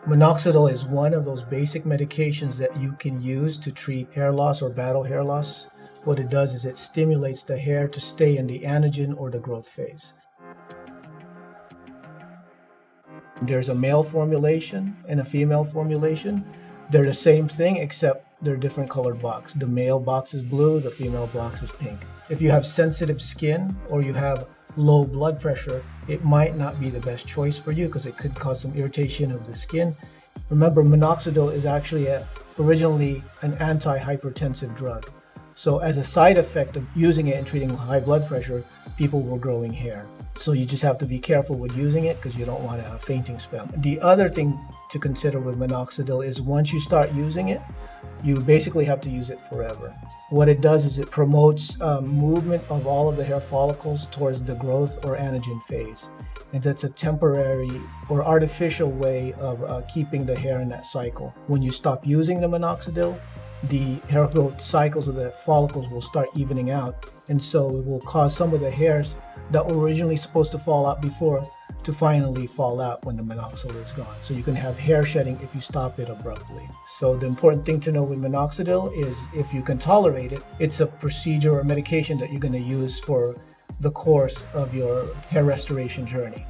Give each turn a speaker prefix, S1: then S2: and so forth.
S1: Minoxidil is one of those basic medications that you can use to treat hair loss or battle hair loss. What it does is it stimulates the hair to stay in the anagen or the growth phase. There's a male formulation and a female formulation. They're the same thing except they're different colored box. The male box is blue, the female box is pink. If you have sensitive skin or you have low blood pressure, it might not be the best choice for you because it could cause some irritation of the skin. Remember, minoxidil is actually originally an anti-hypertensive drug. So as a side effect of using it and treating high blood pressure, people were growing hair. So you just have to be careful with using it because you don't want a fainting spell. The other thing to consider with minoxidil is once you start using it, you basically have to use it forever. What it does is it promotes movement of all of the hair follicles towards the growth or anagen phase. And that's a temporary or artificial way of keeping the hair in that cycle. When you stop using the minoxidil, the hair growth cycles of the follicles will start evening out. And so it will cause some of the hairs that were originally supposed to fall out before to finally fall out when the minoxidil is gone. So you can have hair shedding if you stop it abruptly. So the important thing to know with minoxidil is if you can tolerate it, it's a procedure or medication that you're going to use for the course of your hair restoration journey.